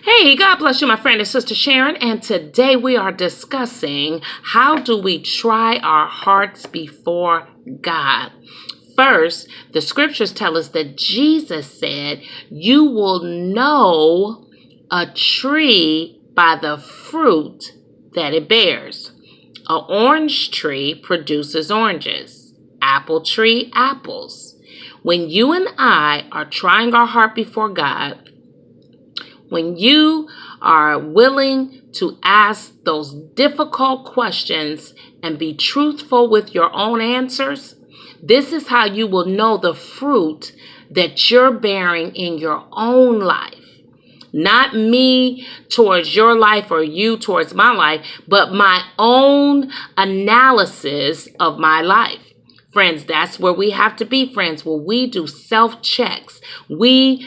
Hey, God bless you, my friend and sister Sharon. And today we are discussing how do we try our hearts before God. First, the scriptures tell us that Jesus said, "You will know a tree by the fruit that it bears." An orange tree produces oranges, apple tree, apples. When you and I are trying our heart before God, when you are willing to ask those difficult questions and be truthful with your own answers, this is how you will know the fruit that you're bearing in your own life. Not me towards your life or you towards my life, but my own analysis of my life. Friends, that's where we have to be, friends, where we do self-checks. We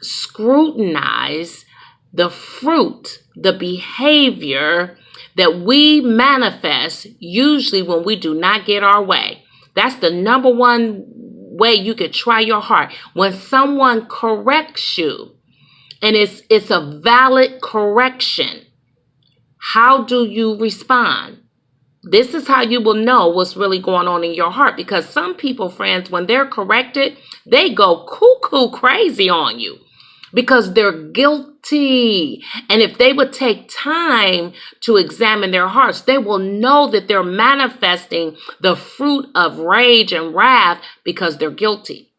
scrutinize the fruit, the behavior that we manifest usually when we do not get our way. That's the number one way you could try your heart. When someone corrects you and it's a valid correction, how do you respond? This is how you will know what's really going on in your heart, because some people, friends, when they're corrected, they go cuckoo crazy on you because they're guilty. And if they would take time to examine their hearts, they will know that they're manifesting the fruit of rage and wrath because they're guilty.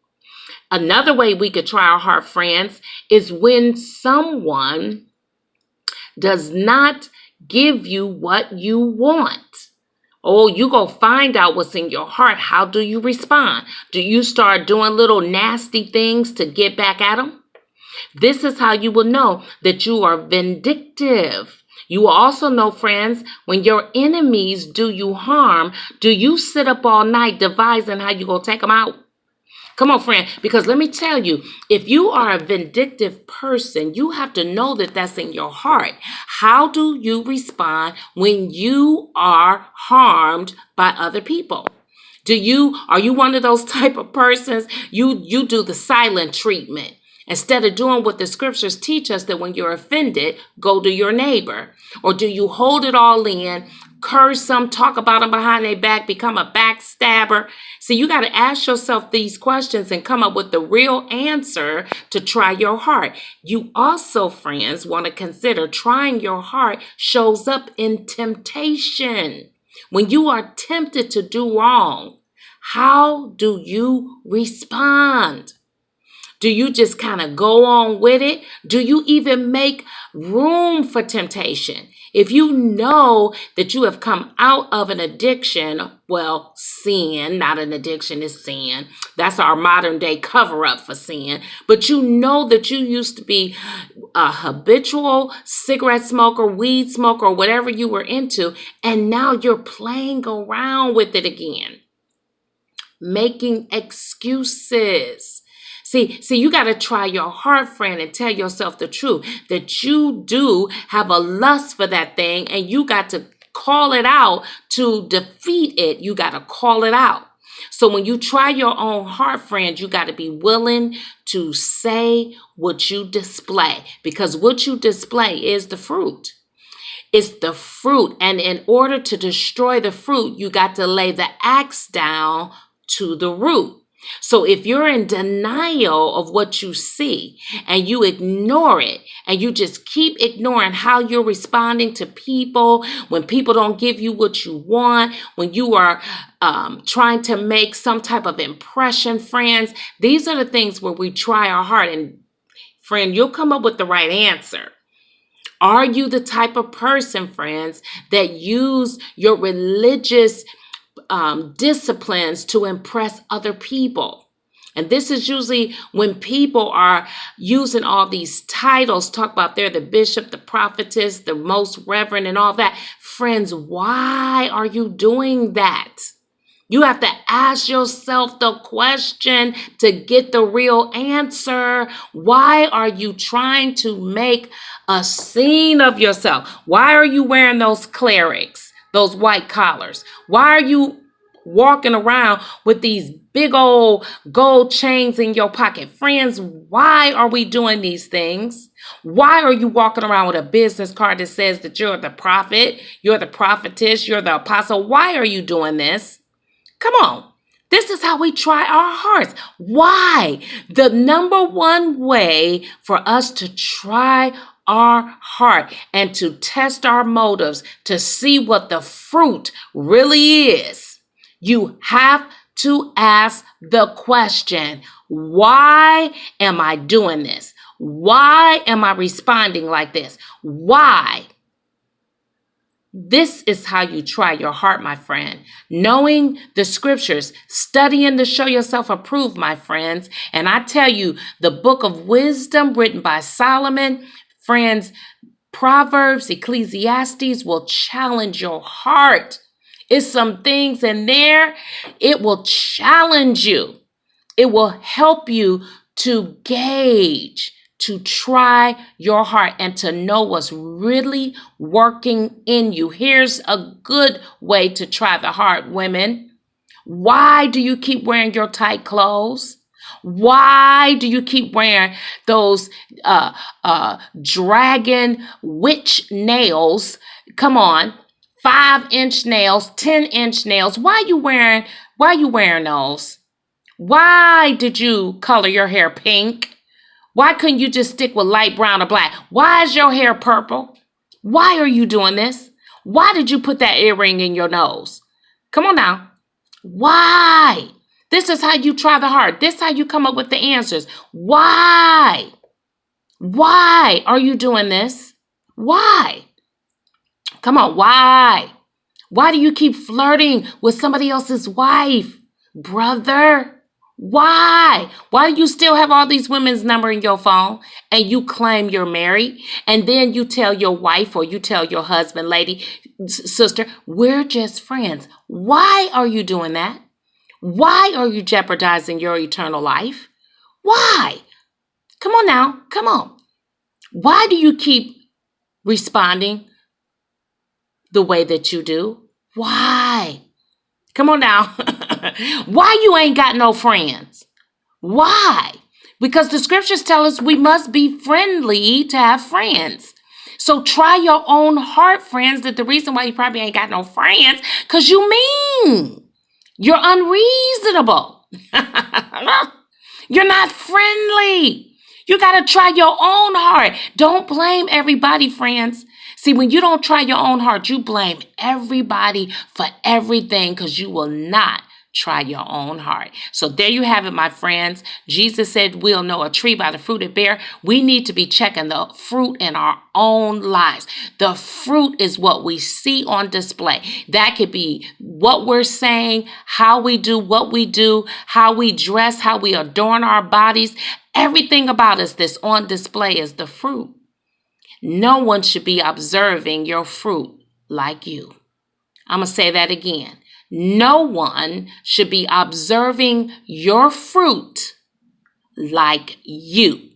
Another way we could try our heart, friends, is when someone does not give you what you want. Oh, you go find out what's in your heart. How do you respond? Do you start doing little nasty things to get back at them? This is how you will know that you are vindictive. You will also know, friends, when your enemies do you harm, do you sit up all night devising how you going to take them out? Come on, friend, because let me tell you, if you are a vindictive person, you have to know that that's in your heart. How do you respond when you are harmed by other people? Are you one of those type of persons? You do the silent treatment. Instead of doing what the scriptures teach us, that when you're offended, go to your neighbor. Or do you hold it all in, curse them, talk about them behind their back, become a backstabber? See, you got to ask yourself these questions and come up with the real answer to try your heart. You also, friends, want to consider trying your heart shows up in temptation. When you are tempted to do wrong, how do you respond? Do you just kind of go on with it? Do you even make room for temptation? If you know that you have come out of an addiction, well, sin, not an addiction, is sin. That's our modern day cover up for sin. But you know that you used to be a habitual cigarette smoker, weed smoker, or whatever you were into, and now you're playing around with it again, making excuses. See, you got to try your heart, friend, and tell yourself the truth that you do have a lust for that thing, and you got to call it out to defeat it. You got to call it out. So when you try your own heart, friend, you got to be willing to say what you display, because what you display is the fruit. It's the fruit. And in order to destroy the fruit, you got to lay the axe down to the root. So if you're in denial of what you see and you ignore it and you just keep ignoring how you're responding to people, when people don't give you what you want, when you are trying to make some type of impression, friends, these are the things where we try our heart. And friend, you'll come up with the right answer. Are you the type of person, friends, that use your religious disciplines to impress other people? And this is usually when people are using all these titles, talk about they're the bishop, the prophetess, the most reverend, and all that. Friends, why are you doing that? You have to ask yourself the question to get the real answer. Why are you trying to make a scene of yourself? Why are you wearing those clerics, those white collars? Why are you walking around with these big old gold chains in your pocket. Friends, why are we doing these things? Why are you walking around with a business card that says that you're the prophet, you're the prophetess, you're the apostle? Why are you doing this? Come on. This is how we try our hearts. Why? The number one way for us to try our heart and to test our motives to see what the fruit really is, you have to ask the question, why am I doing this? Why am I responding like this? Why? This is how you try your heart, my friend. Knowing the scriptures, studying to show yourself approved, my friends. And I tell you, the book of wisdom written by Solomon, friends, Proverbs, Ecclesiastes will challenge your heart. It's some things in there, it will challenge you. It will help you to gauge, to try your heart and to know what's really working in you. Here's a good way to try the heart, women. Why do you keep wearing your tight clothes? Why do you keep wearing those dragon witch nails? Come on, 5-inch nails, 10-inch nails. Why are you wearing those? Why did you color your hair pink? Why couldn't you just stick with light brown or black? Why is your hair purple? Why are you doing this? Why did you put that earring in your nose? Come on now. Why? This is how you try the heart. This is how you come up with the answers. Why? Why are you doing this? Why? Come on, why? Why do you keep flirting with somebody else's wife? Brother, why? Why do you still have all these women's number in your phone and you claim you're married? And then you tell your wife or you tell your husband, lady, sister, we're just friends. Why are you doing that? Why are you jeopardizing your eternal life? Why? Come on now. Come on. Why do you keep responding the way that you do? Why? Come on now. Why you ain't got no friends? Why? Because the scriptures tell us we must be friendly to have friends. So try your own heart, friends, that the reason why you probably ain't got no friends, because you mean. You're unreasonable. You're not friendly. You got to try your own heart. Don't blame everybody, friends. See, when you don't try your own heart, you blame everybody for everything because you will not try your own heart. So there you have it, my friends. Jesus said we'll know a tree by the fruit it bear. We need to be checking the fruit in our own lives. The fruit is what we see on display. That could be what we're saying, how we do what we do, how we dress, how we adorn our bodies. Everything about us that's on display is the fruit. No one should be observing your fruit like you. I'm going to say that again. No one should be observing your fruit like you.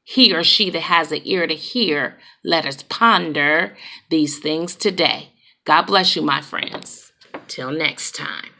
He or she that has an ear to hear, let us ponder these things today. God bless you, my friends. Till next time.